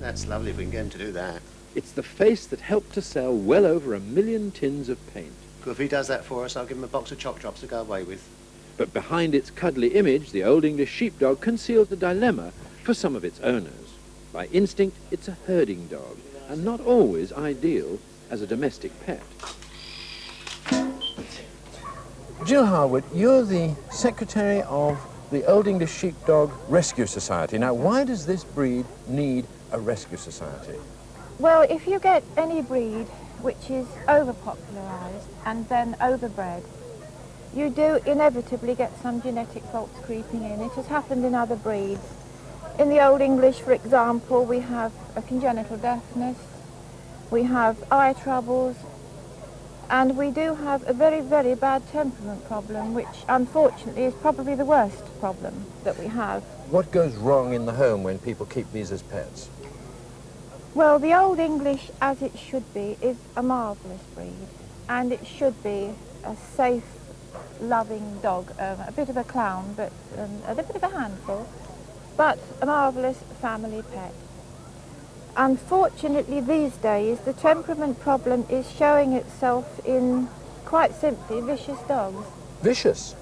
That's lovely if we can get him to do that. It's the face that helped to sell well over 1 million tins of paint. Good, if he does that for us, I'll give him a box of choc drops to go away with. But behind its cuddly image, the Old English Sheepdog conceals a dilemma for some of its owners. By instinct, it's a herding dog, and not always ideal as a domestic pet. Gill Harwood, you're the secretary of the Old English Sheepdog Rescue Society. Now, why does this breed need a rescue society? Well, if you get any breed which is overpopularised and then overbred, you do inevitably get some genetic faults creeping in. It has happened in other breeds. In the Old English, for example, we have a congenital deafness, we have eye troubles, and we do have a very, very bad temperament problem, which unfortunately is probably the worst problem that we have. What goes wrong in the home when people keep these as pets? Well, the Old English, as it should be, is a marvellous breed, and it should be a safe, loving dog, a bit of a clown, but a bit of a handful, but a marvellous family pet. Unfortunately, these days, the temperament problem is showing itself in, quite simply, vicious dogs. Vicious?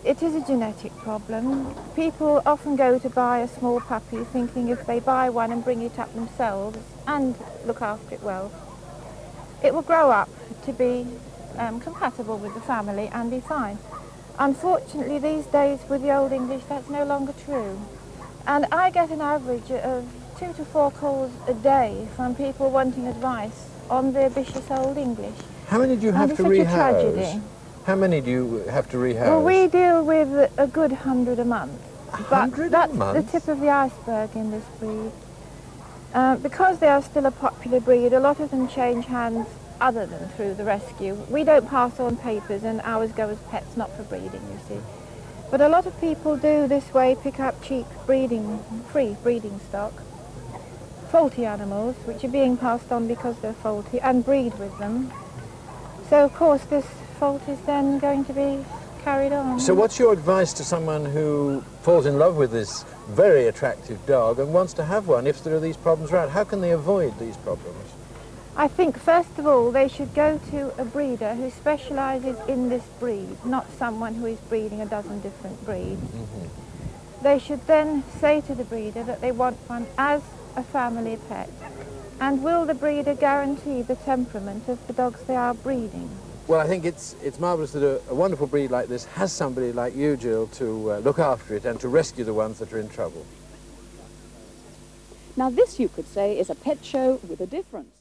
It is a genetic problem. People often go to buy a small puppy thinking if they buy one and bring it up themselves and look after it well, it will grow up to be compatible with the family and be fine. Unfortunately, these days with the Old English, that's no longer true. And I get an average of 2 to 4 calls a day from people wanting advice on their vicious Old English. How many do you have to rehouse? Tragedy. How many do you have to rehouse? Well, we deal with a good 100 a month. 100 but a month? That's the tip of the iceberg in this breed. Because they are still a popular breed, a lot of them change hands other than through the rescue. We don't pass on papers and ours go as pets, not for breeding, you see. But a lot of people do this way pick up cheap free breeding stock, faulty animals, which are being passed on because they're faulty, and breed with them. So, of course, this fault is then going to be carried on. So what's your advice to someone who falls in love with this very attractive dog and wants to have one if there are these problems around? How can they avoid these problems? I think, first of all, they should go to a breeder who specialises in this breed, not someone who is breeding a dozen different breeds. Mm-hmm. They should then say to the breeder that they want one as a family pet. And will the breeder guarantee the temperament of the dogs they are breeding? Well, I think it's marvellous that a wonderful breed like this has somebody like you, Gill, to look after it and to rescue the ones that are in trouble. Now this, you could say, is a pet show with a difference.